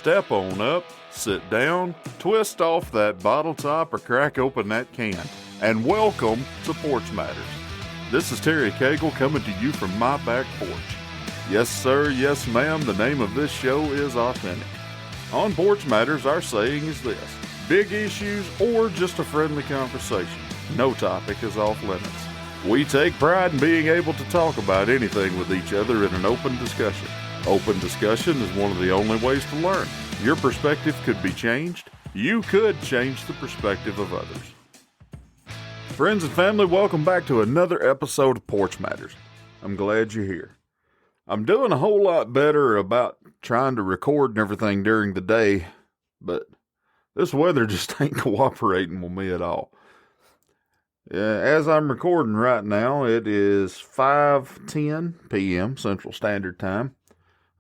Step on up, sit down, twist off that bottle top or crack open that can, and welcome to Porch Matters. This is Terry Cagle coming to you from my back porch. Yes sir, yes ma'am, the name of this show is authentic. On Porch Matters, our saying is this: big issues or just a friendly conversation, no topic is off limits. We take pride in being able to talk about anything with each other in an open discussion. Open discussion is one of the only ways to learn. Your perspective could be changed. You could change the perspective of others. Friends and family, welcome back to another episode of Porch Matters. I'm glad you're here. I'm doing a whole lot better about trying to record and everything during the day, but this weather just ain't cooperating with me at all. As I'm recording right now, it is 5:10 p.m. Central Standard Time.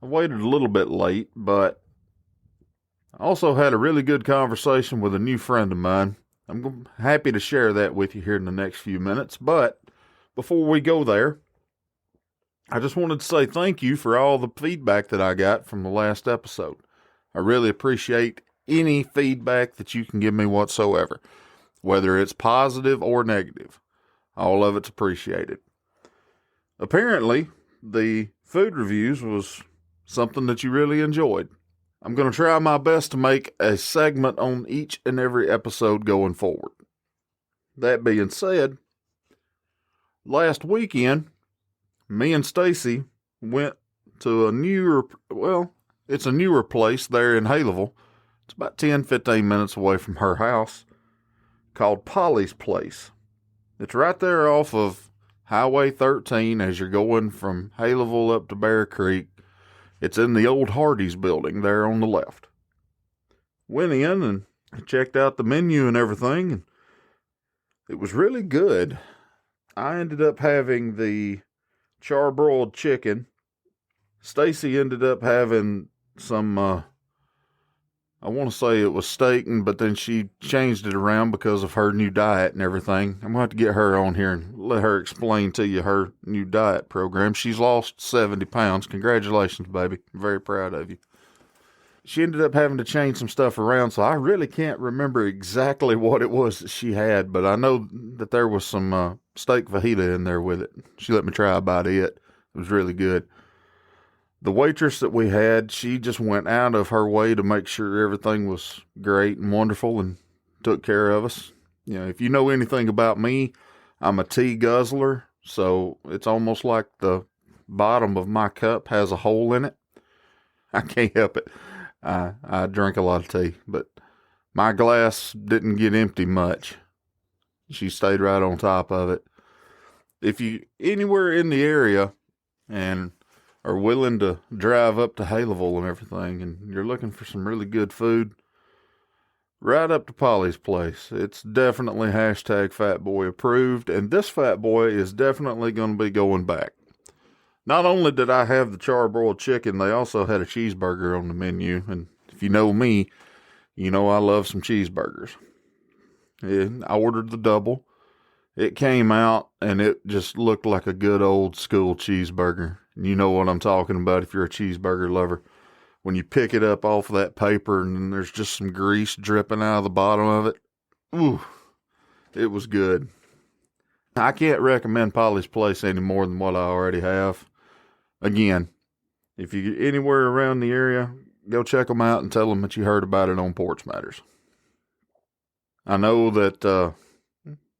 I waited a little bit late, but I also had a really good conversation with a new friend of mine. I'm happy to share that with you here in the next few minutes, but before we go there, I just wanted to say thank you for all the feedback that I got from the last episode. I really appreciate any feedback that you can give me whatsoever, whether it's positive or negative. All of it's appreciated. Apparently, the food reviews was something that you really enjoyed. I'm going to try my best to make a segment on each and every episode going forward. That being said, last weekend, me and Stacy went to it's a newer place there in Haleville. It's about 10-15 minutes away from her house, called Polly's Place. It's right there off of Highway 13 as you're going from Haleville up to Bear Creek. It's in the old Hardee's building there on the left. Went in and checked out the menu and everything, and it was really good. I ended up having the charbroiled chicken. Stacy ended up having some, I want to say it was steak, but then she changed it around because of her new diet and everything. I'm going to have to get her on here and let her explain to you her new diet program. She's lost 70 pounds. Congratulations, baby. I'm very proud of you. She ended up having to change some stuff around, so I really can't remember exactly what it was that she had, but I know that there was some steak fajita in there with it. She let me try about it. It was really good. The waitress that we had, she just went out of her way to make sure everything was great and wonderful and took care of us. You know, if you know anything about me, I'm a tea guzzler, so it's almost like the bottom of my cup has a hole in it. I can't help it. I drink a lot of tea, but my glass didn't get empty much. She stayed right on top of it. If you anywhere in the area and are willing to drive up to Haleville and everything, and you're looking for some really good food, right up to Polly's Place. It's definitely #Fatboy approved, and this fat boy is definitely going to be going back. Not only did I have the charbroiled chicken, they also had a cheeseburger on the menu, and if you know me, you know I love some cheeseburgers. I ordered the double. It came out, and it just looked like a good old school cheeseburger. You know what I'm talking about if you're a cheeseburger lover. When you pick it up off of that paper and there's just some grease dripping out of the bottom of it. Ooh, it was good. I can't recommend Polly's Place any more than what I already have. Again, if you're anywhere around the area, go check them out and tell them that you heard about it on Porch Matters. I know that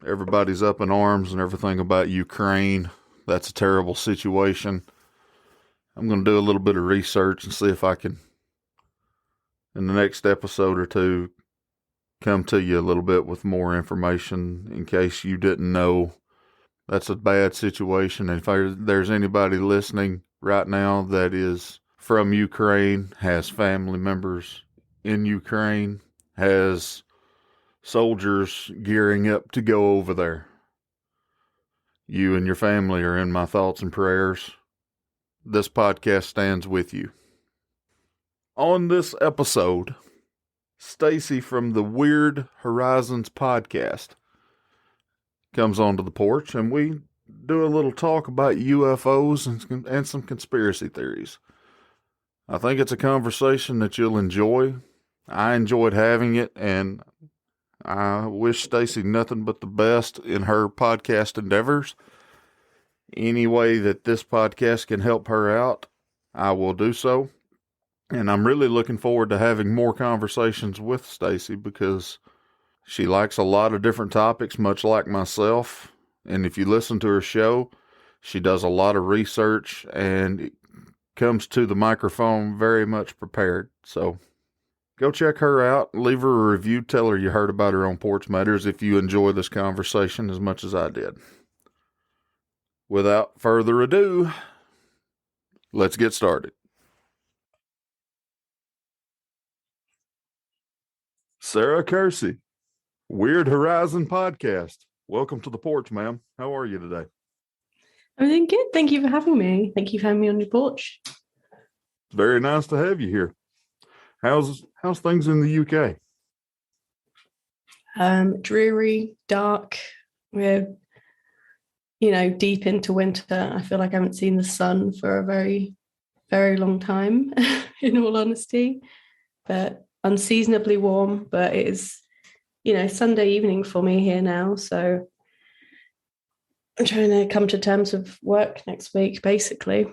everybody's up in arms and everything about Ukraine. That's a terrible situation. I'm going to do a little bit of research and see if I can, in the next episode or two, come to you a little bit with more information in case you didn't know. That's a bad situation. And if there's anybody listening right now that is from Ukraine, has family members in Ukraine, has soldiers gearing up to go over there, you and your family are in my thoughts and prayers. This podcast stands with you. On this episode, Stacy from the Weird Horizons Podast comes onto the porch, and we do a little talk about UFOs and some conspiracy theories. I think it's a conversation that you'll enjoy. I enjoyed having it, and I wish Stacy nothing but the best in her podcast endeavors. Any way that this podcast can help her out, I will do so. And I'm really looking forward to having more conversations with Stacy because she likes a lot of different topics, much like myself. And if you listen to her show, she does a lot of research and comes to the microphone very much prepared. So go check her out. Leave her a review. Tell her you heard about her on Porch Matters if you enjoy this conversation as much as I did. Without further ado, let's get started. Sarah Kersey, Weird Horizon Podast. Welcome to the porch, ma'am. How are you today? I'm doing good. Thank you for having me. Thank you for having me on your porch. Very nice to have you here. How's things in the UK? Dreary, dark. We're, deep into winter. I feel like I haven't seen the sun for a very, very long time, in all honesty. But unseasonably warm. But it is, Sunday evening for me here now. So I'm trying to come to terms with work next week, basically.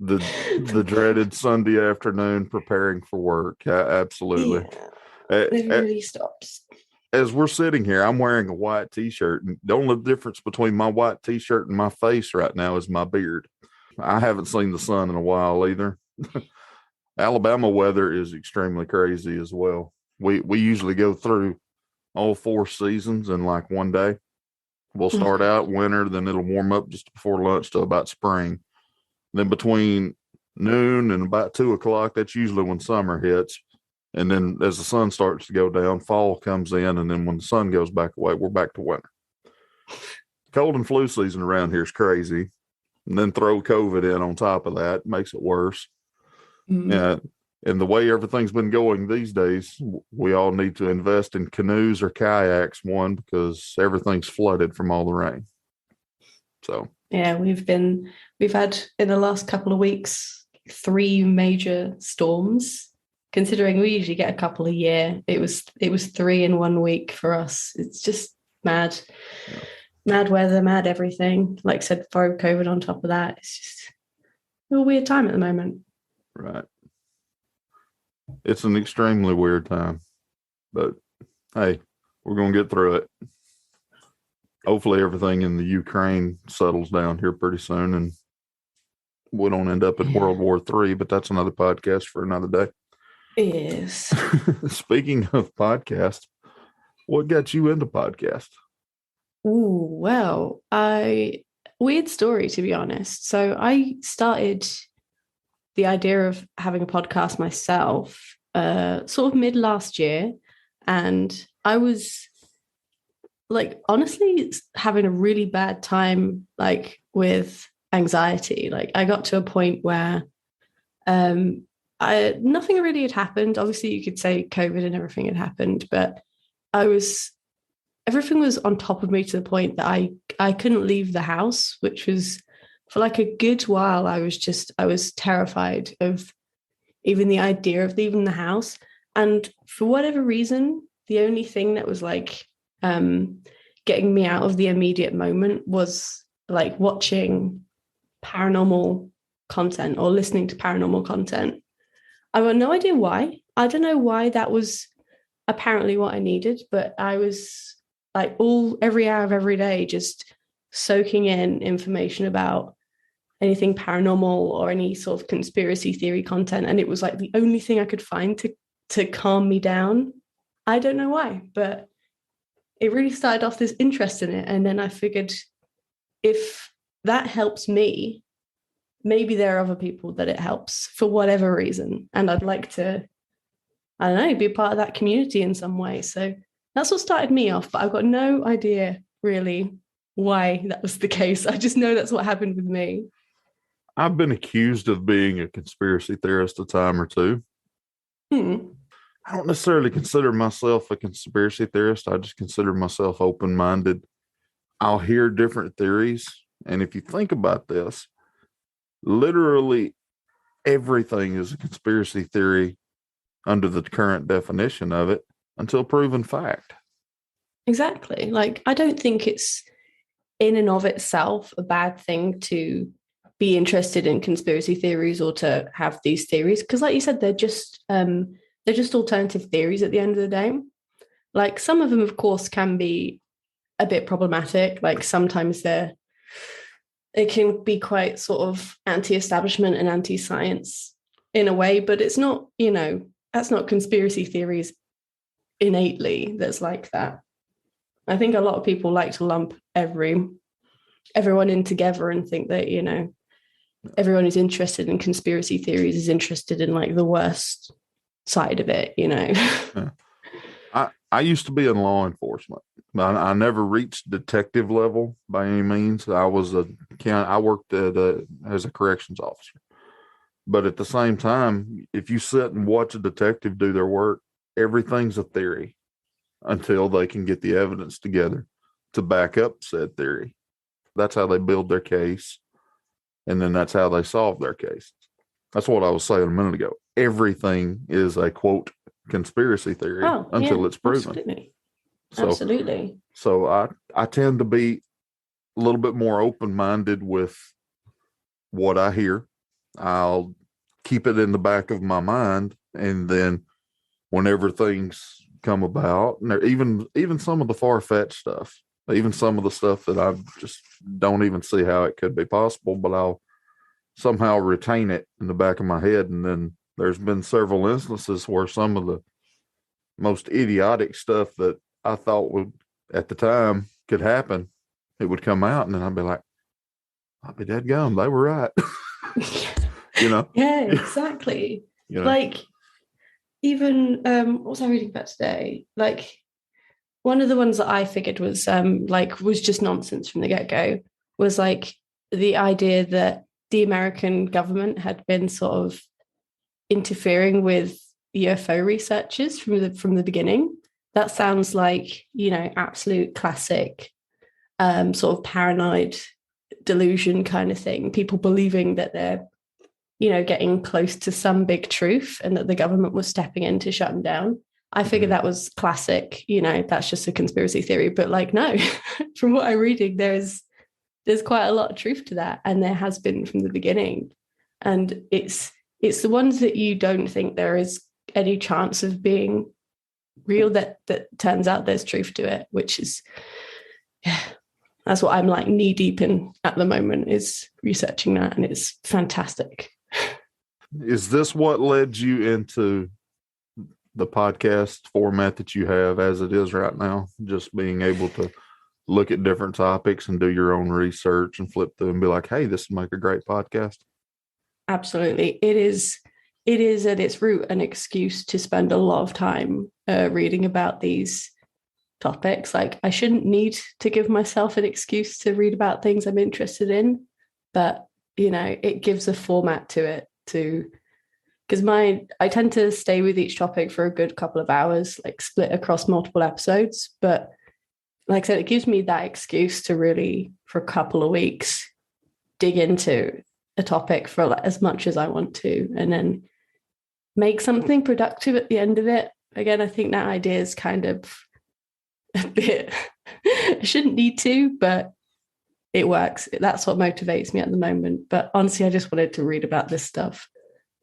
The dreaded Sunday afternoon preparing for work. Absolutely. Yeah, it really stops. As we're sitting here, I'm wearing a white t-shirt, and the only difference between my white t-shirt and my face right now is my beard. I haven't seen the sun in a while either. Alabama weather is extremely crazy as well. We usually go through all 4 seasons in like one day. We'll start out winter, then it'll warm up just before lunch to about spring. Then between noon and about 2:00, that's usually when summer hits. And then as the sun starts to go down, fall comes in. And then when the sun goes back away, we're back to winter. Cold and flu season around here is crazy. And then throw COVID in on top of that, makes it worse. Yeah. And the way everything's been going these days, we all need to invest in canoes or kayaks, because everything's flooded from all the rain. So yeah, we've had in the last couple of weeks 3 major storms. Considering we usually get a couple a year, it was 3 in 1 week for us. It's just mad. Yeah. Mad weather, mad everything. Like I said, throw COVID on top of that. It's just a weird time at the moment. Right. It's an extremely weird time, but hey, we're going to get through it. Hopefully everything in the Ukraine settles down here pretty soon and we don't end up in World War III, but that's another podcast for another day. Yes. Speaking of podcasts, what got you into podcasts? Ooh, well, weird story, to be honest. So I started the idea of having a podcast myself sort of mid last year, and I was like honestly having a really bad time like with anxiety. Like I got to a point where nothing really had happened. Obviously you could say COVID and everything had happened, but everything was on top of me to the point that I couldn't leave the house, which was for like a good while. I was terrified of even the idea of leaving the house. And for whatever reason, the only thing that was like getting me out of the immediate moment was like watching paranormal content or listening to paranormal content. I've got no idea why. I don't know why that was apparently what I needed, but I was like every hour of every day just soaking in information about anything paranormal or any sort of conspiracy theory content. And it was like the only thing I could find to calm me down. I don't know why, but it really started off this interest in it. And then I figured if that helps me, maybe there are other people that it helps for whatever reason. And I'd like to, I don't know, be a part of that community in some way. So that's what started me off, but I've got no idea really why that was the case. I just know that's what happened with me. I've been accused of being a conspiracy theorist a time or two. I don't necessarily consider myself a conspiracy theorist. I just consider myself open-minded. I'll hear different theories. And if you think about this, literally everything is a conspiracy theory under the current definition of it until proven fact. Exactly. Like, I don't think it's in and of itself a bad thing to be interested in conspiracy theories or to have these theories, because like you said, they're just alternative theories at the end of the day. Like, some of them of course can be a bit problematic. Like, sometimes it can be quite sort of anti-establishment and anti-science in a way, but it's not, that's not conspiracy theories innately that's like that. I think a lot of people like to lump everyone in together and think that, everyone who's interested in conspiracy theories is interested in like the worst side of it. Yeah. I used to be in law enforcement. I never reached detective level by any means. I worked as a corrections officer. But at the same time, if you sit and watch a detective do their work, everything's a theory until they can get the evidence together to back up said theory. That's how they build their case. And then that's how they solve their case. That's what I was saying a minute ago. Everything is a, quote, conspiracy theory until it's proven. Absolutely. So I tend to be a little bit more open-minded with what I hear. I'll keep it in the back of my mind, and then whenever things come about, and even some of the far-fetched stuff, even some of the stuff that I just don't even see how it could be possible, but I'll somehow retain it in the back of my head. And then there's been several instances where some of the most idiotic stuff that I thought would at the time could happen, it would come out, and then I'd be like, I'll be dead gum. They were right. Yeah, exactly. Like, even what was I reading about today? Like, one of the ones that I figured was was just nonsense from the get-go was like the idea that the American government had been sort of interfering with UFO researchers from the beginning. That sounds like, absolute classic sort of paranoid delusion kind of thing. People believing that they're, getting close to some big truth and that the government was stepping in to shut them down. I figured that was classic, that's just a conspiracy theory. But like, no, from what I'm reading, there's quite a lot of truth to that. And there has been from the beginning. And it's the ones that you don't think there is any chance of being real that turns out there's truth to it, which is, that's what I'm like knee deep in at the moment, is researching that. And it's fantastic. Is this what led you into the podcast format that you have as it is right now? Just being able to look at different topics and do your own research and flip through and be like, hey, this will make a great podcast? Absolutely. It is at its root an excuse to spend a lot of time reading about these topics. Like, I shouldn't need to give myself an excuse to read about things I'm interested in, but it gives a format to it because I tend to stay with each topic for a good couple of hours, like split across multiple episodes. But like I said, it gives me that excuse to really, for a couple of weeks, dig into a topic for like as much as I want to, and then make something productive at the end of it. Again, I think that idea is kind of a bit, I shouldn't need to, but it works. That's what motivates me at the moment. But honestly, I just wanted to read about this stuff.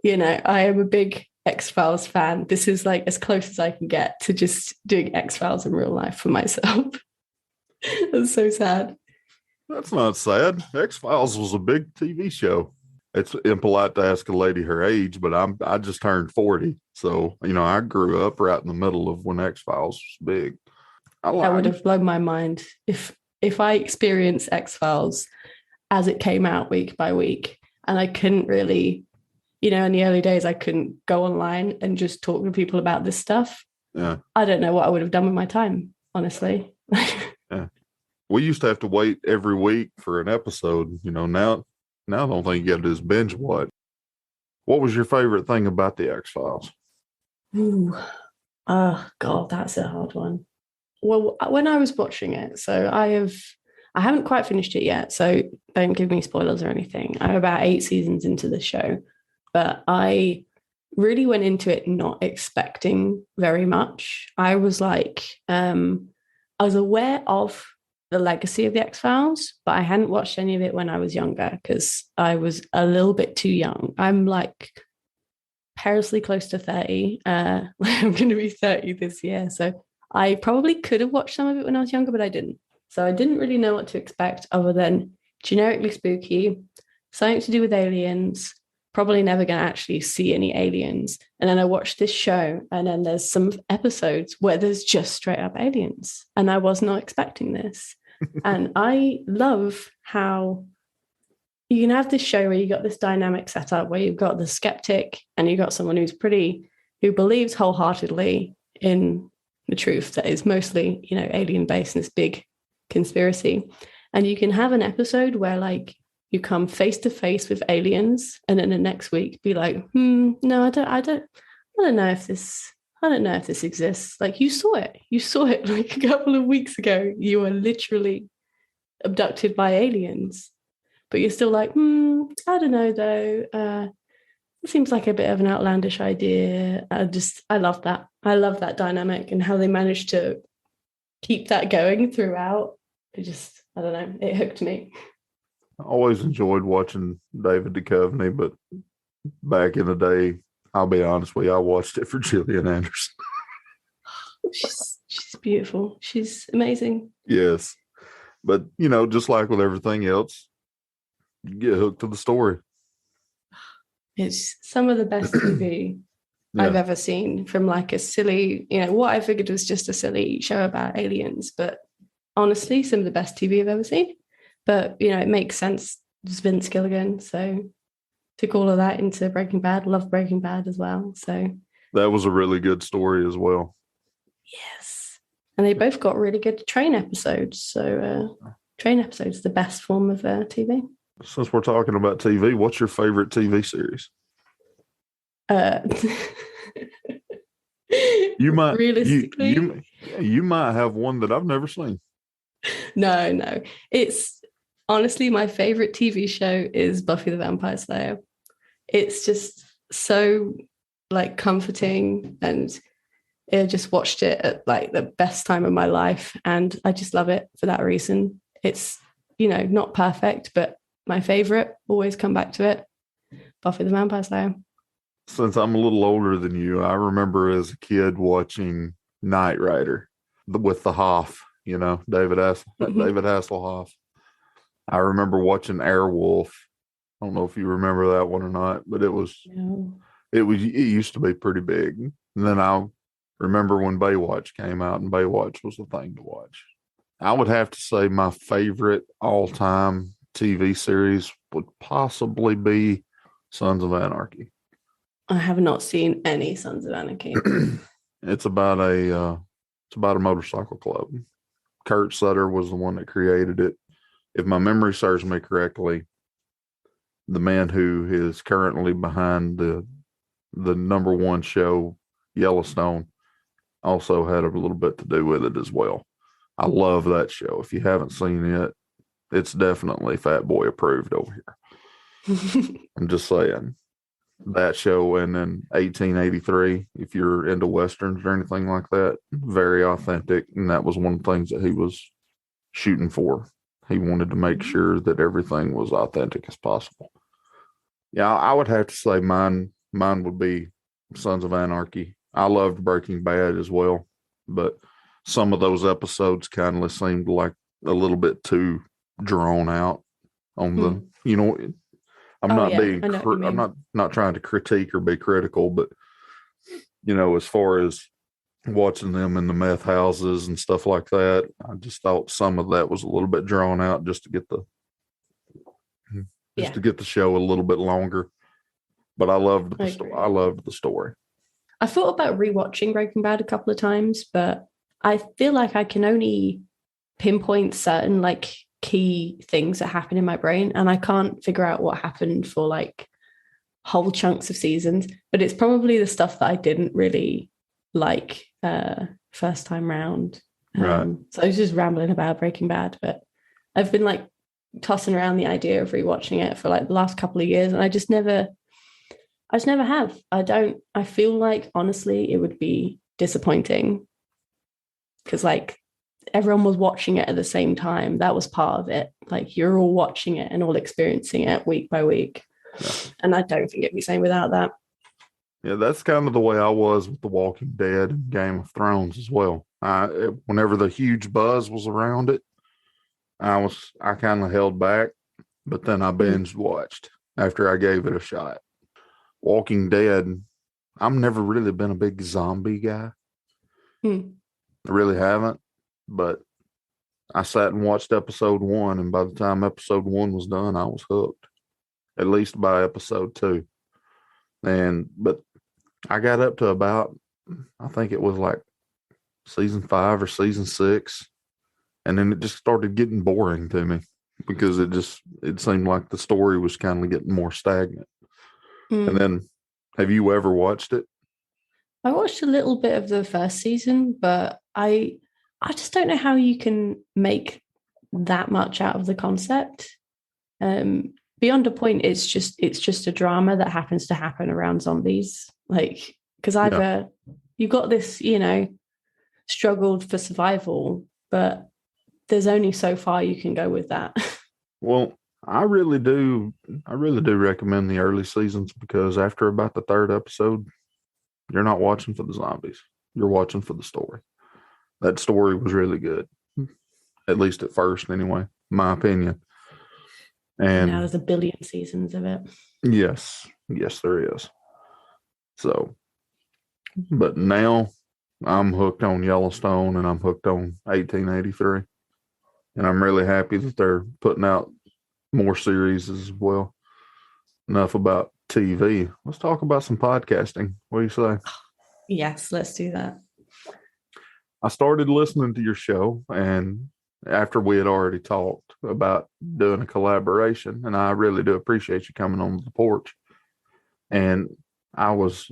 I am a big X-Files fan. This is like as close as I can get to just doing X-Files in real life for myself. That's so sad. That's not sad. X-Files was a big TV show. It's impolite to ask a lady her age, but I just turned 40. So, I grew up right in the middle of when X-Files was big. That would have blown my mind if I experienced X-Files as it came out week by week, and I couldn't really, in the early days, I couldn't go online and just talk to people about this stuff. Yeah. I don't know what I would have done with my time, honestly. Yeah. We used to have to wait every week for an episode. Now the only thing you got to do is binge watch. What was your favorite thing about the X-Files? Ooh. Oh, God, that's a hard one. Well, when I was watching it, so I haven't quite finished it yet, so don't give me spoilers or anything. I'm about 8 seasons into the show. but I really went into it not expecting very much. I was like, I was aware of the legacy of the X-Files, but I hadn't watched any of it when I was younger because I was a little bit too young. I'm like perilously close to 30. I'm going to be 30 this year. So I probably could have watched some of it when I was younger, but I didn't. So I didn't really know what to expect other than generically spooky, something to do with aliens, probably never going to actually see any aliens. And then I watched this show, and then there's some episodes where there's just straight up aliens. And I was not expecting this. And I love how you can have this show where you got this dynamic set up where you've got the skeptic and you've got someone who believes wholeheartedly in the truth that is mostly, alien based in this big conspiracy. And you can have an episode where like you come face to face with aliens, and then the next week be like, no, I don't know if this exists. Like you saw it like a couple of weeks ago. You were literally abducted by aliens, but you're still like, I don't know though. It seems like a bit of an outlandish idea. I love that. I love that dynamic and how they managed to keep that going throughout. I don't know. It hooked me. I always enjoyed watching David Duchovny, but back in the day, I'll be honest with you, I watched it for Gillian Anderson. She's beautiful. She's amazing. Yes. But, just like with everything else, you get hooked to the story. It's some of the best TV I've ever seen, from like a silly, what I figured was just a silly show about aliens, but honestly, some of the best TV I've ever seen. But, it makes sense. It's Vince Gilligan. So took all of that into Breaking Bad. Love Breaking Bad as well. So that was a really good story as well. Yes. And they both got really good train episodes. So train episodes, the best form of TV. Since we're talking about TV, what's your favorite TV series? You might realistically, you might have one that I've never seen. No. It's honestly my favorite TV show is Buffy the Vampire Slayer. It's just so like comforting, and I just watched it at like the best time of my life, and I just love it for that reason. It's not perfect, but my favorite, always come back to it. Buffy the Vampire Slayer. Since I'm a little older than you, I remember as a kid watching Knight Rider with the Hoff, David Hasselhoff. I remember watching Airwolf. I don't know if you remember that one or not, but it used to be pretty big. And then I remember when Baywatch came out, and Baywatch was the thing to watch. I would have to say my favorite all-time TV series would possibly be Sons of Anarchy. I have not seen any Sons of Anarchy. It's about a motorcycle club. Kurt Sutter was the one that created it. If my memory serves me correctly, the man who is currently behind the number one show, Yellowstone, also had a little bit to do with it as well. I love that show. If you haven't seen it, it's definitely Fat Boy approved over here. I'm just saying. That show, and then 1883, if you're into Westerns or anything like that, very authentic. And that was one of the things that he was shooting for. He wanted to make sure that everything was authentic as possible. Yeah, I would have to say mine would be Sons of Anarchy. I loved Breaking Bad as well, but some of those episodes kind of seemed like a little bit too drawn out on the, I'm not trying to critique or be critical, but as far as watching them in the meth houses and stuff like that, I just thought some of that was a little bit drawn out just to get the show a little bit longer. But I loved the story. I thought about rewatching Breaking Bad a couple of times, but I feel like I can only pinpoint certain like key things that happen in my brain, and I can't figure out what happened for like whole chunks of seasons. But it's probably the stuff that I didn't really like first time round. Right. So I was just rambling about Breaking Bad, but I've been like tossing around the idea of rewatching it for like the last couple of years, and I I just never have. I feel like, honestly, it would be disappointing because, like, everyone was watching it at the same time. That was part of it. Like, you're all watching it and all experiencing it week by week. Yeah. And I don't think it'd be the same without that. Yeah, that's kind of the way I was with The Walking Dead and Game of Thrones as well. Whenever the huge buzz was around it, I kind of held back, but then I binge watched after I gave it a shot. Walking Dead, I've never really been a big zombie guy. I really haven't, but I sat and watched episode 1, and by the time episode 1 was done, I was hooked, at least by episode 2. But I got up to about, I think it was like season 5 or season 6, and then it just started getting boring to me because it seemed like the story was kind of getting more stagnant. And then, have you ever watched it? I watched a little bit of the first season, but I just don't know how you can make that much out of the concept. Beyond a point, it's just a drama that happens to happen around zombies. Like, because either you've got this, struggled for survival, but there's only so far you can go with that. Well, I really do recommend the early seasons because after about the 3rd episode, you're not watching for the zombies. You're watching for the story. That story was really good, at least at first, anyway, my opinion. And now there's a billion seasons of it. Yes, there is. So, but now I'm hooked on Yellowstone and I'm hooked on 1883. And I'm really happy that they're putting out more series as well. Enough about TV. Let's talk about some podcasting. What do you say? Yes, let's do that. I started listening to your show, and after we had already talked about doing a collaboration, and I really do appreciate you coming on the porch. And I was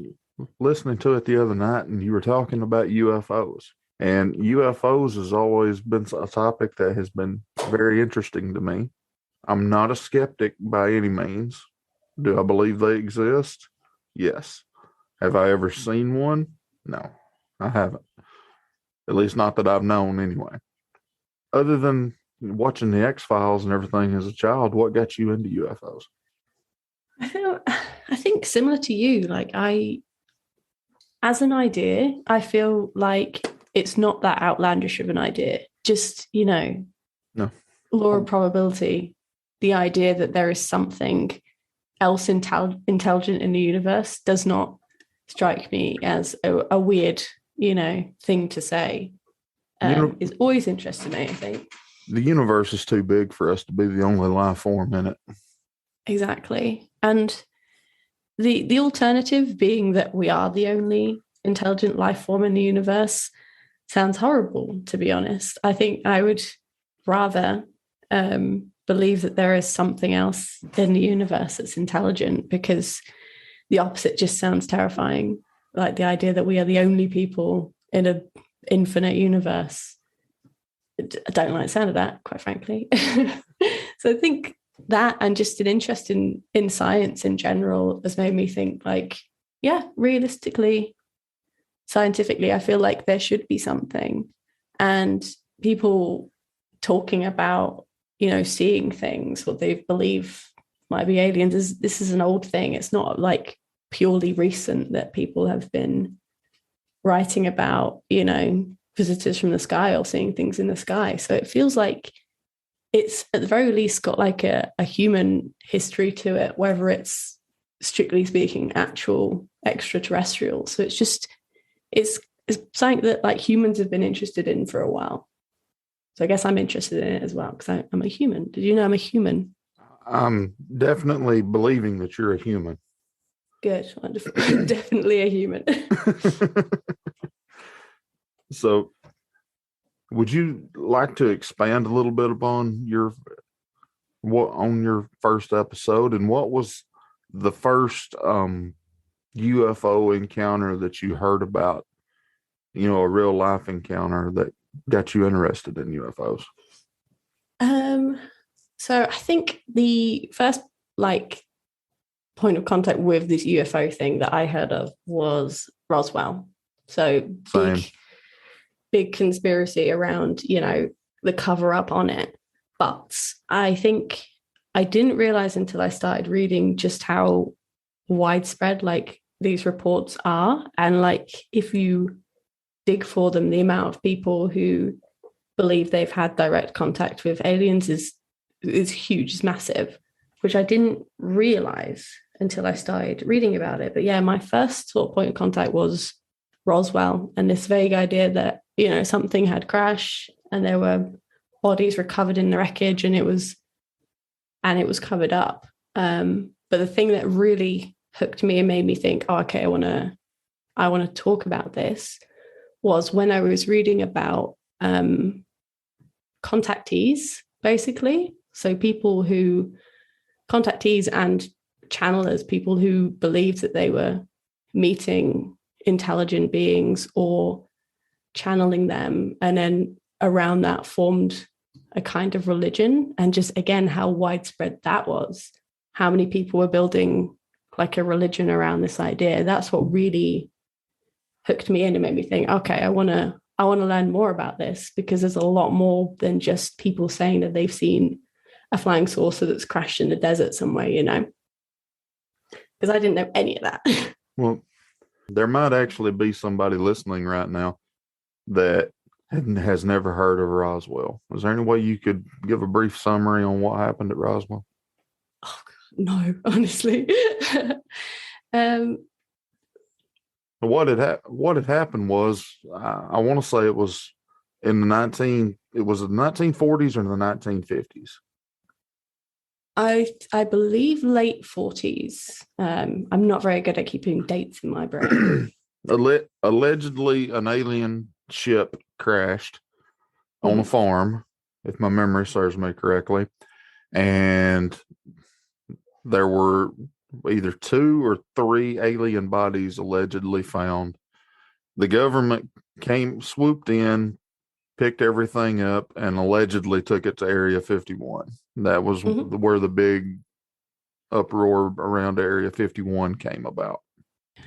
listening to it the other night, and you were talking about UFOs. And UFOs has always been a topic that has been very interesting to me. I'm not a skeptic by any means. Do I believe they exist? Yes. Have I ever seen one? No, I haven't. At least not that I've known anyway. Other than watching the X-Files and everything as a child, what got you into UFOs? I think similar to you, as an idea, I feel like it's not that outlandish of an idea. Just, No. Law of probability, the idea that there is something else intelligent in the universe does not strike me as a weird, thing to say. It's always interested me, I think. The universe is too big for us to be the only life form in it. Exactly. And the alternative being that we are the only intelligent life form in the universe sounds horrible, to be honest. I think I would rather believe that there is something else in the universe that's intelligent, because the opposite just sounds terrifying. Like the idea that we are the only people in an infinite universe. I don't like the sound of that, quite frankly. So I think that, and just an interest in science in general, has made me think, realistically, scientifically, I feel like there should be something. And people talking about, seeing things, what they believe might be aliens, this is an old thing. It's not like purely recent that people have been writing about, visitors from the sky or seeing things in the sky. So it feels like it's at the very least got like a human history to it, whether it's strictly speaking actual extraterrestrial. So it's something that like humans have been interested in for a while. So I guess I'm interested in it as well, because I'm a human. Did you know I'm a human? I'm definitely believing that you're a human. Good. I'm definitely a human. So, would you like to expand a little bit upon your first episode, and what was the first UFO encounter that you heard about? A real life encounter that got you interested in UFOs. So I think the first point of contact with this UFO thing that I heard of was Roswell. So Same. big conspiracy around, the cover up on it. But I think I didn't realize until I started reading just how widespread like these reports are. And like, if you dig for them, the amount of people who believe they've had direct contact with aliens is huge, is massive, which I didn't realize until I started reading about it. But yeah, my first sort of point of contact was Roswell and this vague idea that, something had crashed and there were bodies recovered in the wreckage and it was covered up. But the thing that really hooked me and made me think, oh, okay, I want to talk about this was when I was reading about contactees, basically. So contactees and channelers, people who believed that they were meeting intelligent beings or channeling them, and then around that formed a kind of religion. And just, again, how widespread that was, how many people were building like a religion around this idea. That's what really hooked me in and made me think, okay, I want to learn more about this, because there's a lot more than just people saying that they've seen a flying saucer that's crashed in the desert somewhere, because I didn't know any of that. Well, there might actually be somebody listening right now that has never heard of Roswell. Is there any way you could give a brief summary on what happened at Roswell? Oh, no, honestly. What had happened was, I want to say it was in the 1940s or the 1950s. I believe late 40s. I'm not very good at keeping dates in my brain. Allegedly, an alien ship crashed on a farm, if my memory serves me correctly, and there were either 2 or 3 alien bodies allegedly found. The government swooped in, picked everything up, and allegedly took it to Area 51. That was where the big uproar around Area 51 came about.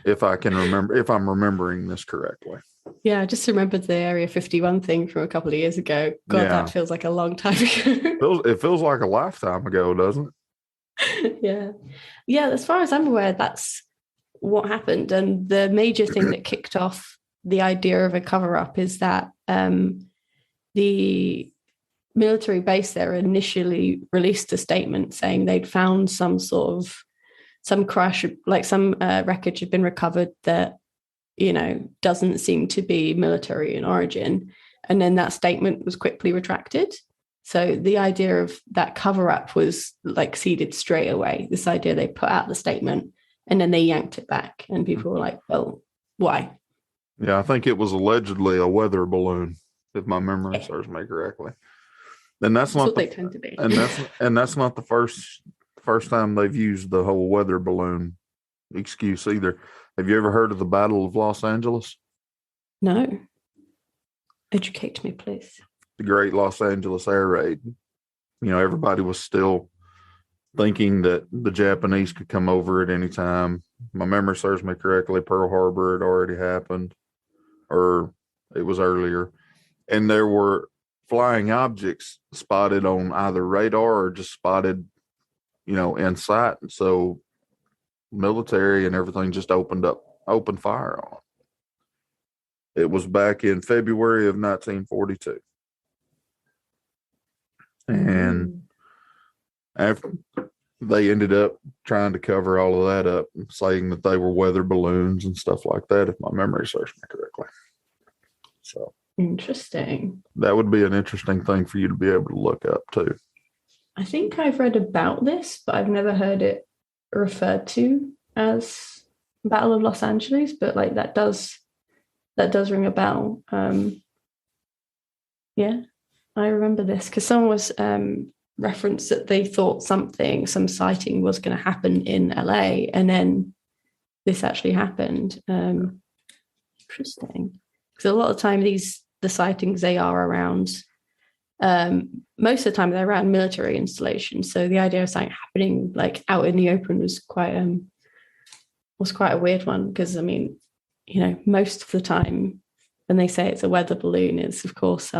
If I'm remembering this correctly. Yeah, I just remembered the Area 51 thing from a couple of years ago. God, yeah. That feels like a long time ago. It feels like a lifetime ago, doesn't it? Yeah. As far as I'm aware, that's what happened. And the major thing that kicked off the idea of a cover-up is that the military base there initially released a statement saying they'd found some crash, like some wreckage had been recovered that, doesn't seem to be military in origin. And then that statement was quickly retracted. So the idea of that cover-up was like seeded straight away. This idea, they put out the statement and then they yanked it back. And people were like, well, why? Yeah, I think it was allegedly a weather balloon, if my memory serves me correctly. And that's not what they tend to be. And that's not the first time they've used the whole weather balloon excuse either. Have you ever heard of the Battle of Los Angeles? No. Educate me, please. The Great Los Angeles Air Raid. Everybody was still thinking that the Japanese could come over at any time. My memory serves me correctly, Pearl Harbor had already happened, or it was earlier. And there were flying objects spotted on either radar or just spotted, in sight. And so military and everything just opened fire on it. It was back in February of 1942. And after they ended up trying to cover all of that up, saying that they were weather balloons and stuff like that, if my memory serves me correctly. So interesting. That would be an interesting thing for you to be able to look up too. I think I've read about this, but I've never heard it referred to as Battle of Los Angeles. But like that does ring a bell. Yeah, I remember this because someone was referenced that they thought some sighting was going to happen in LA, and then this actually happened. Interesting. Because a lot of the time the sightings, they are around Most of the time they're around military installations. So the idea of something happening like out in the open was quite a weird one, because I mean, most of the time when they say it's a weather balloon, it's of course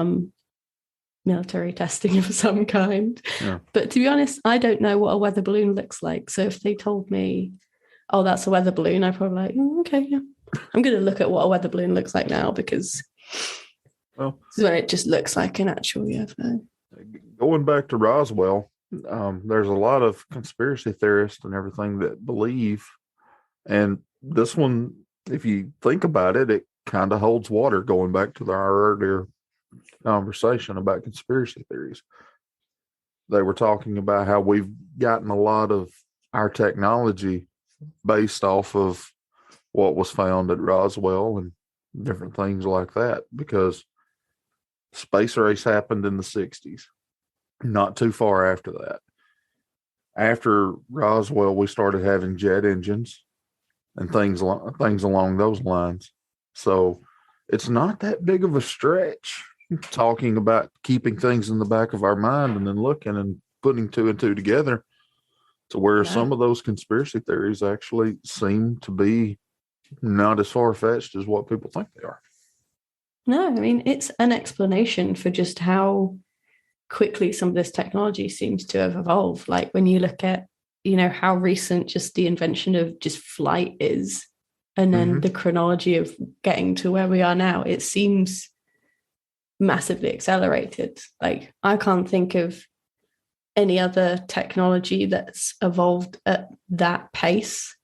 military testing of some kind. Yeah. But to be honest, I don't know what a weather balloon looks like. So if they told me, oh, that's a weather balloon, I'd probably like, okay, yeah. I'm going to look at what a weather balloon looks like now, because this is what it just looks like in actual UFO. Going back to Roswell, there's a lot of conspiracy theorists and everything that believe, and this one, if you think about it, it kind of holds water, going back to our earlier conversation about conspiracy theories. They were talking about how we've gotten a lot of our technology based off of what was found at Roswell and different things like that, because space race happened in the 60s, not too far after that. After Roswell, we started having jet engines and things along those lines. So it's not that big of a stretch talking about keeping things in the back of our mind and then looking and putting two and two together to where some of those conspiracy theories actually seem to be not as far-fetched as what people think they are. No, I mean, it's an explanation for just how quickly some of this technology seems to have evolved. Like when you look at, how recent just the invention of just flight is, and then the chronology of getting to where we are now, it seems massively accelerated. Like I can't think of any other technology that's evolved at that pace,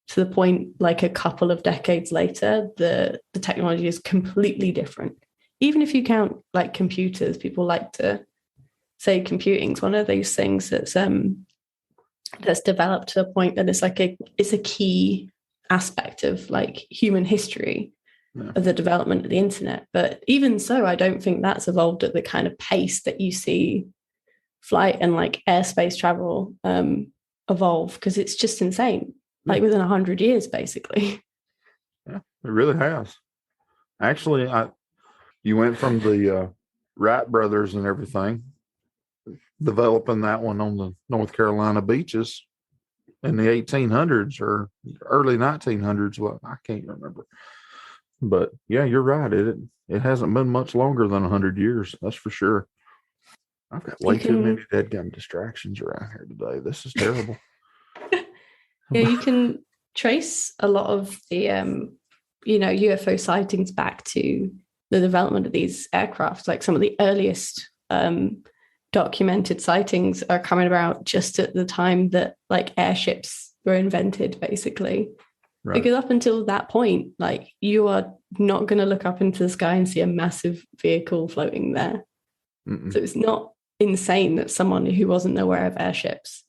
to the point like a couple of decades later, the technology is completely different. Even if you count like computers, people like to say computing's one of those things that's developed to a point that it's a key aspect of like human history of the development of the internet. But even so, I don't think that's evolved at the kind of pace that you see flight and like airspace travel evolve, because it's just insane. Like within 100 years, basically. Yeah, it really has. Actually, you went from the Wright brothers and everything, developing that one on the North Carolina beaches in the 1800s or early 1900s. Well, I can't remember. But yeah, you're right. It hasn't been much longer than 100 years. That's for sure. I've got way too many deadgum distractions around here today. This is terrible. Yeah, you can trace a lot of the UFO sightings back to the development of these aircraft. Like some of the earliest documented sightings are coming about just at the time that like airships were invented, basically. Right. Because up until that point, like you are not going to look up into the sky and see a massive vehicle floating there. So it's not insane that someone who wasn't aware of airships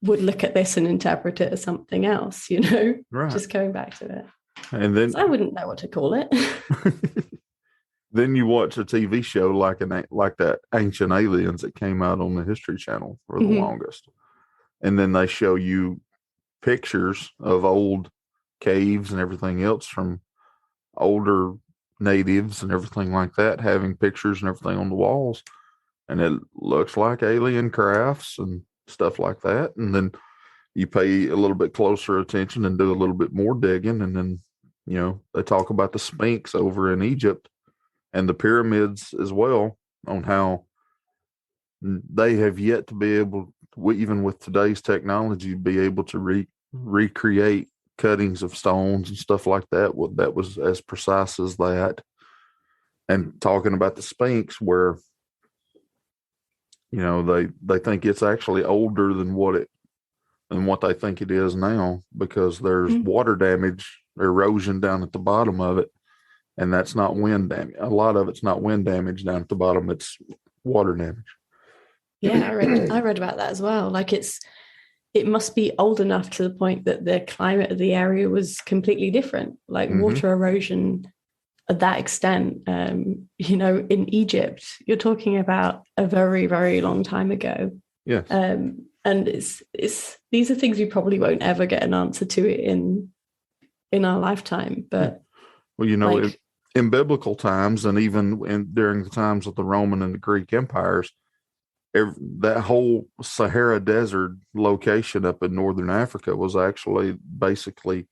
would look at this and interpret it as something else, right. Just going back to it. And then I wouldn't know what to call it. Then you watch a TV show like that Ancient Aliens that came out on the History Channel for the longest. And then they show you pictures of old caves and everything else from older natives and everything like that, having pictures and everything on the walls. And it looks like alien crafts and stuff like that. And then you pay a little bit closer attention and do a little bit more digging. And then, they talk about the Sphinx over in Egypt and the pyramids as well, on how they have yet to be able, even with today's technology, be able to recreate cuttings of stones and stuff like that. That was as precise as that. And talking about the Sphinx, where they think it's actually older than what they think it is now, because there's water damage, erosion down at the bottom of it, and that's not wind damage. A lot of it's not wind damage down at the bottom; it's water damage. Yeah, I read about that as well. Like it must be old enough to the point that the climate of the area was completely different. Like water erosion at that extent, in Egypt, you're talking about a very, very long time ago. Yes. And it's these are things you probably won't ever get an answer to in our lifetime. But well, in biblical times, and even during the times of the Roman and the Greek empires, that whole Sahara Desert location up in northern Africa was actually basically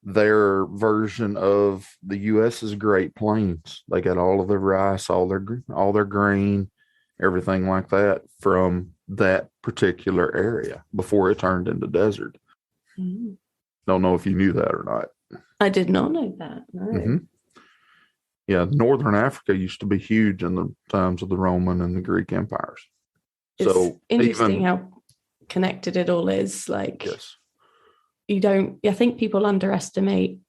their version of the U.S.'s Great Plains. They got all of their rice, all their grain, everything like that from that particular area before it turned into desert. Mm. Don't know if you knew that or not. I did not know that. No. Mm-hmm. Yeah, northern Africa used to be huge in the times of the Roman and the Greek empires. It's So interesting how connected it all is. Like, yes. I think people underestimate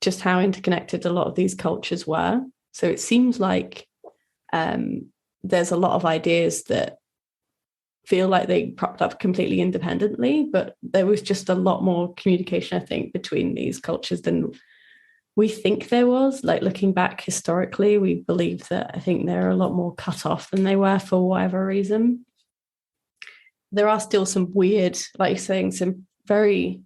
just how interconnected a lot of these cultures were. So it seems like there's a lot of ideas that feel like they propped up completely independently, but there was just a lot more communication, I think, between these cultures than we think there was. Like, looking back historically, we believe that I think they're a lot more cut off than they were for whatever reason. There are still some weird, like you're saying, some very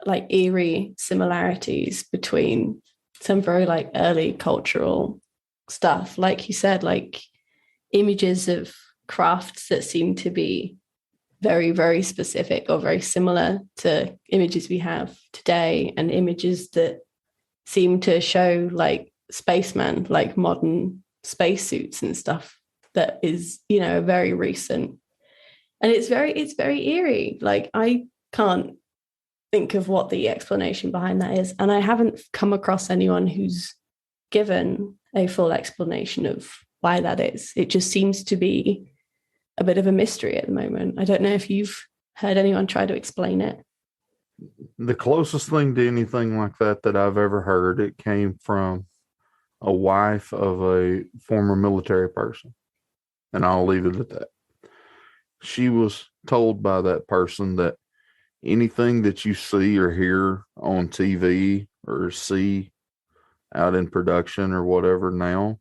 like eerie similarities between some very like early cultural stuff. Like you said, like images of crafts that seem to be very, very specific or very similar to images we have today, and images that seem to show like spacemen, like modern spacesuits and stuff that is, very recent. And it's very eerie. Like, I can't think of what the explanation behind that is. And I haven't come across anyone who's given a full explanation of why that is. It just seems to be a bit of a mystery at the moment. I don't know if you've heard anyone try to explain it. The closest thing to anything like that I've ever heard, it came from a wife of a former military person. And I'll leave it at that. She was told by that person that anything that you see or hear on TV or see out in production or whatever now,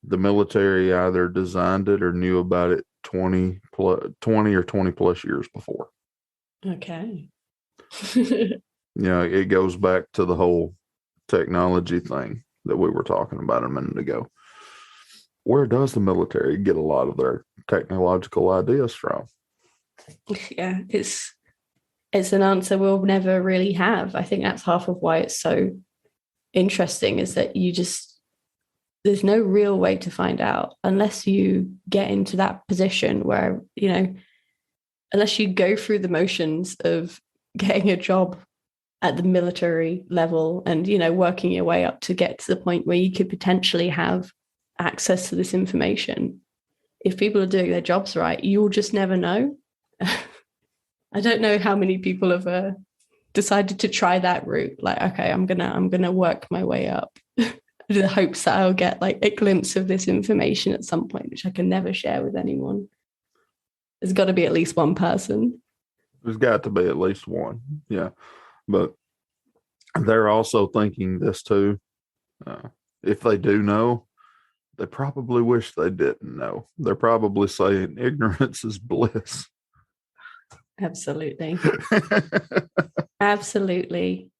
the military either designed it or knew about it 20 or 20 plus years before. Okay. It goes back to the whole technology thing that we were talking about a minute ago. Where does the military get a lot of their technological ideas from? Yeah, it's an answer we'll never really have. I think that's half of why it's so interesting, is that there's no real way to find out unless you get into that position where, unless you go through the motions of getting a job at the military level and, working your way up to get to the point where you could potentially have access to this information. If people are doing their jobs right, you'll just never know. I don't know how many people have decided to try that route. Like, okay, I'm gonna work my way up in the hopes that I'll get like a glimpse of this information at some point, which I can never share with anyone. There's got to be at least one person. There's got to be at least one. Yeah. But they're also thinking this too. If they do know, they probably wish they didn't know. They're probably saying ignorance is bliss. Absolutely. Absolutely.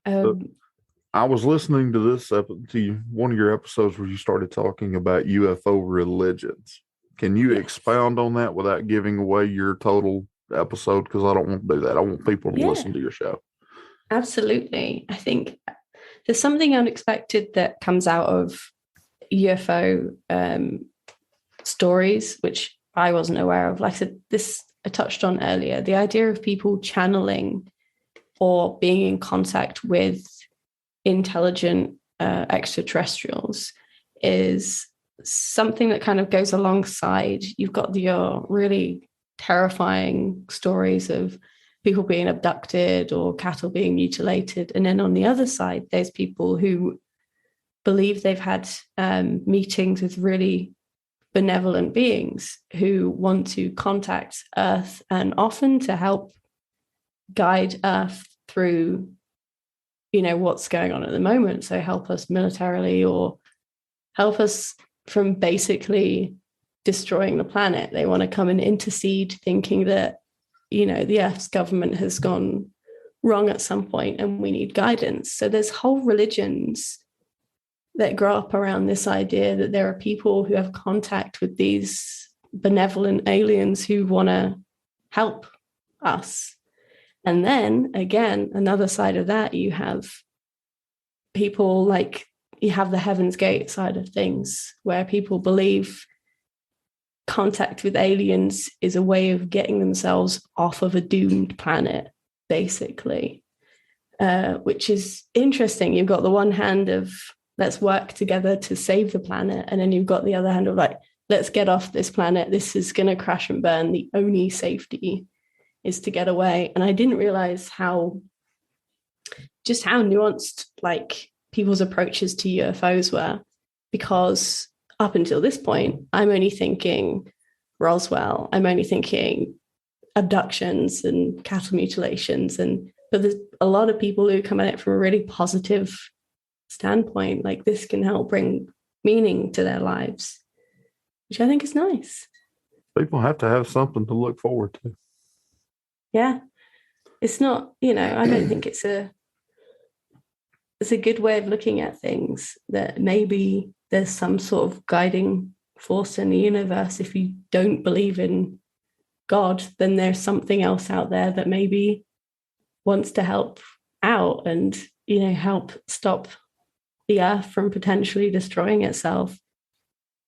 I was listening to one of your episodes where you started talking about UFO religions. Can you expound on that without giving away your total episode? Because I don't want to do that. I want people to listen to your show. Absolutely. I think there's something unexpected that comes out of UFO stories, which I wasn't aware of. Like I said, I touched on earlier, the idea of people channeling or being in contact with intelligent extraterrestrials is something that kind of goes alongside. You've got your really terrifying stories of people being abducted or cattle being mutilated. And then on the other side, there's people who believe they've had meetings with really benevolent beings who want to contact Earth and often to help guide Earth through, what's going on at the moment. So help us militarily or help us from basically destroying the planet. They want to come and intercede, thinking that, the Earth's government has gone wrong at some point and we need guidance. So there's whole religions that grow up around this idea that there are people who have contact with these benevolent aliens who want to help us. And then again, another side of that, you have people like, you have the Heaven's Gate side of things, where people believe contact with aliens is a way of getting themselves off of a doomed planet, basically, which is interesting. You've got the one hand of let's work together to save the planet, and then you've got the other hand of like, let's get off this planet. This is going to crash and burn. The only safety is to get away. And I didn't realize how nuanced like people's approaches to UFOs were, because up until this point, I'm only thinking Roswell. I'm only thinking abductions and cattle mutilations. But there's a lot of people who come at it from a really positive standpoint, like this can help bring meaning to their lives, which I think is nice. People have to have something to look forward to. Yeah. It's not, I don't think it's a good way of looking at things, that maybe there's some sort of guiding force in the universe. If you don't believe in God, then there's something else out there that maybe wants to help out and, help stop the earth from potentially destroying itself.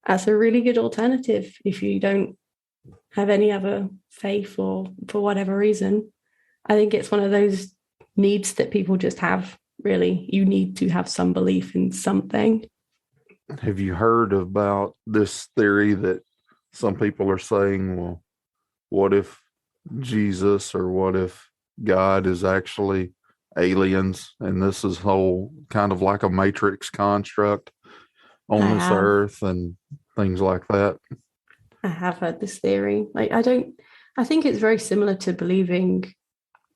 That's a really good alternative if you don't have any other faith or for whatever reason. I think it's one of those needs that people just have, really. You need to have some belief in something. Have you heard about this theory that some people are saying, well, what if Jesus or what if God is actually aliens and this is whole kind of like a matrix construct on this earth and things like that? I have heard this theory. I think it's very similar to believing,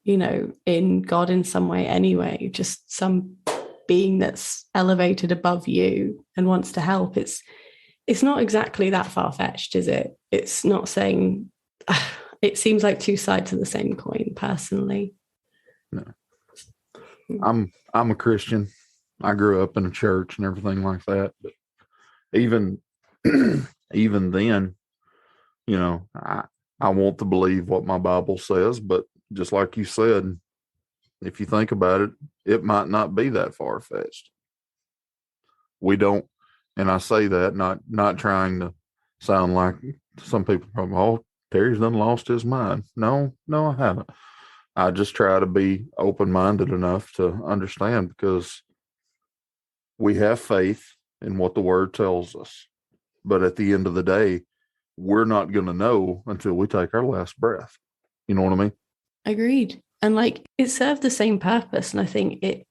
in God in some way anyway, just some being that's elevated above you and wants to help. It's not exactly that far-fetched, is it? It's not saying, it seems like two sides of the same coin, personally. No. I'm a Christian. I grew up in a church and everything like that. But even then, I want to believe what my Bible says, but just like you said, if you think about it, it might not be that far-fetched. We don't, and I say that not trying to sound like some people probably, oh, Terry's done lost his mind. No, I haven't. I just try to be open-minded enough to understand, because we have faith in what the Word tells us. But at the end of the day, we're not going to know until we take our last breath. You know what I mean? Agreed. And it served the same purpose. And I think it's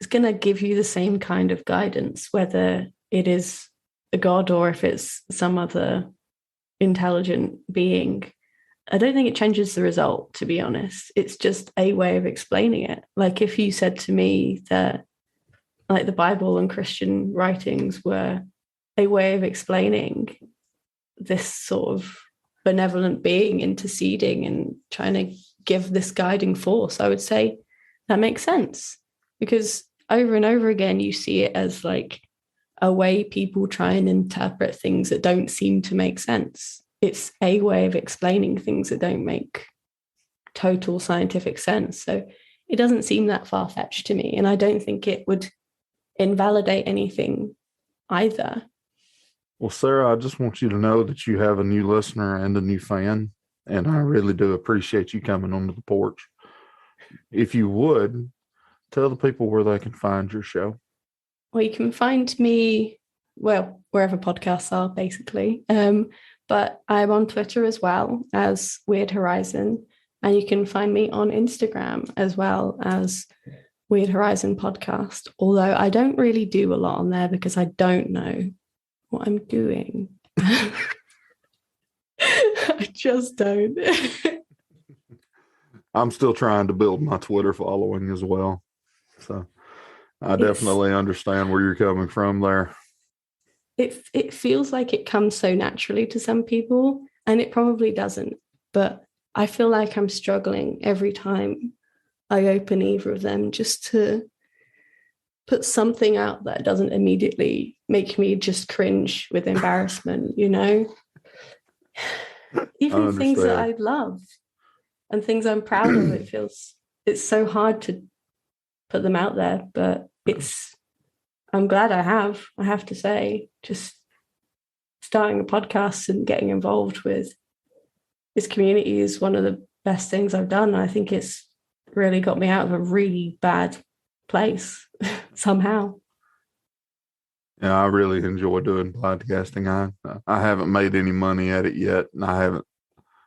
going to give you the same kind of guidance, whether it is a God or if it's some other intelligent being. I don't think it changes the result, to be honest. It's just a way of explaining it. Like if you said to me that the Bible and Christian writings were a way of explaining this sort of benevolent being interceding and trying to give this guiding force, I would say that makes sense, because over and over again you see it as a way people try and interpret things that don't seem to make sense. It's a way of explaining things that don't make total scientific sense. So it doesn't seem that far-fetched to me, and I don't think it would invalidate anything either. Well, Sarah, I just want you to know that you have a new listener and a new fan, and I really do appreciate you coming onto the porch. If you would, tell the people where they can find your show. Well, you can find me, wherever podcasts are, basically. But I'm on Twitter as well as Weird Horizon, and you can find me on Instagram as well as Weird Horizon Podast, although I don't really do a lot on there because I don't know what I'm doing. I just don't. I'm still trying to build my Twitter following as well. So I definitely understand where you're coming from there. It feels like it comes so naturally to some people, and it probably doesn't. But I feel like I'm struggling every time I open either of them just to put something out that doesn't immediately make me just cringe with embarrassment, you know? Even things that I love and things I'm proud of, it's so hard to put them out there, but I'm glad I have to say, just starting a podcast and getting involved with this community is one of the best things I've done. I think it's really got me out of a really bad place somehow. Yeah, I really enjoy doing podcasting. I haven't made any money at it yet, and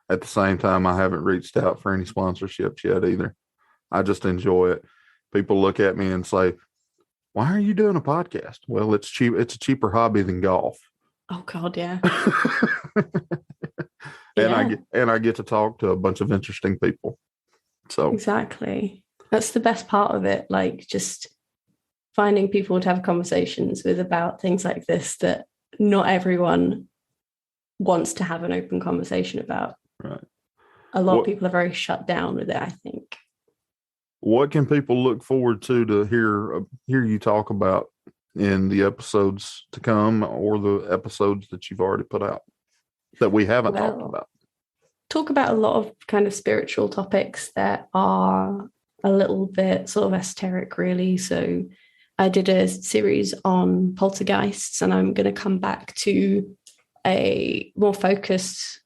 at the same time, I haven't reached out for any sponsorships yet either. I just enjoy it. People look at me and say, "Why are you doing a podcast?" Well, it's cheap. It's a cheaper hobby than golf. Oh God, yeah. And I get to talk to a bunch of interesting people. So exactly, that's the best part of it. Like just finding people to have conversations with about things like this that not everyone wants to have an open conversation about. Right. A lot of people are very shut down with it, I think. What can people look forward to hear you talk about in the episodes to come, or the episodes that you've already put out that we haven't talked about? Talk about a lot of kind of spiritual topics that are a little bit sort of esoteric, really. So I did a series on poltergeists, and I'm going to come back to a more focused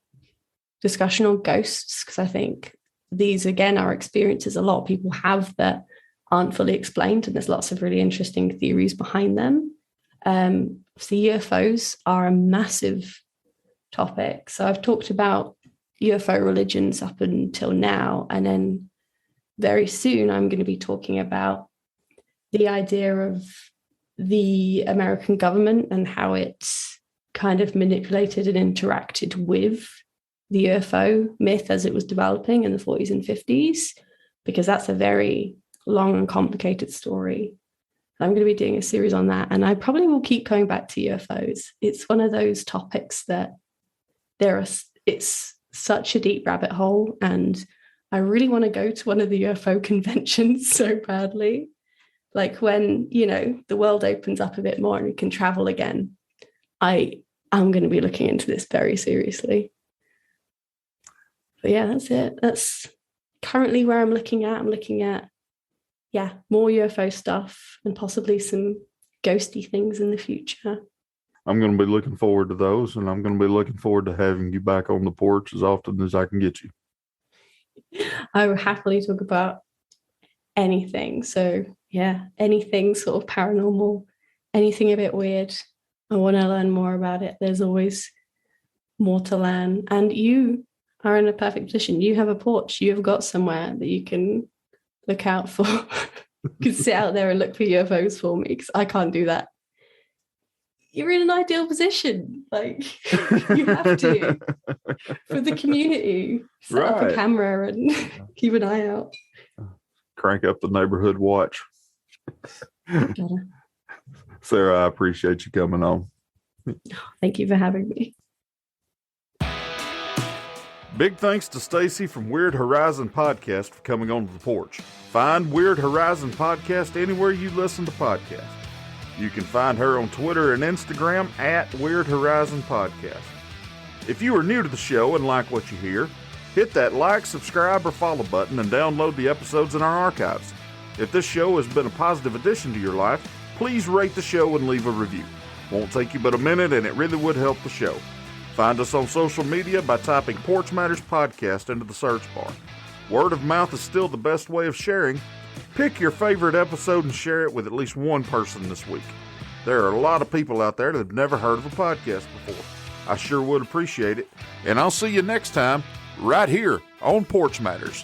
discussion on ghosts, because I think these, again, are experiences a lot of people have that aren't fully explained, and there's lots of really interesting theories behind them. So UFOs are a massive topic. So I've talked about UFO religions up until now, and then very soon I'm going to be talking about the idea of the American government and how it's kind of manipulated and interacted with the UFO myth as it was developing in the 40s and 50s, because that's a very long and complicated story. I'm going to be doing a series on that, and I probably will keep going back to UFOs. It's one of those topics that it's such a deep rabbit hole, and I really want to go to one of the UFO conventions so badly. Like when, the world opens up a bit more and we can travel again, I'm going to be looking into this very seriously. But yeah, that's it. That's currently where I'm looking at. I'm looking at, more UFO stuff and possibly some ghosty things in the future. I'm going to be looking forward to those, and I'm going to be looking forward to having you back on the porch as often as I can get you. I will happily talk about anything. So anything sort of paranormal, anything a bit weird. I want to learn more about it. There's always more to learn. And you are in a perfect position. You have a porch. You have got somewhere that you can look out for. You can sit out there and look for UFOs for me, because I can't do that. You're in an ideal position. Like, you have to. For the community. Set up a camera and keep an eye out. Crank up the neighborhood watch. Sarah, I appreciate you coming on. Thank you for having me. Big thanks to Stacy from Weird Horizon Podast for coming on to the porch. Find Weird Horizon Podast anywhere you listen to podcasts. You can find her on Twitter and Instagram at Weird Horizon Podast. If you are new to the show and like what you hear, hit that like, subscribe, or follow button and download the episodes in our archives. If this show has been a positive addition to your life, please rate the show and leave a review. Won't take you but a minute, and it really would help the show. Find us on social media by typing Porch Matters Podcast into the search bar. Word of mouth is still the best way of sharing. Pick your favorite episode and share it with at least one person this week. There are a lot of people out there that have never heard of a podcast before. I sure would appreciate it. And I'll see you next time right here on Porch Matters.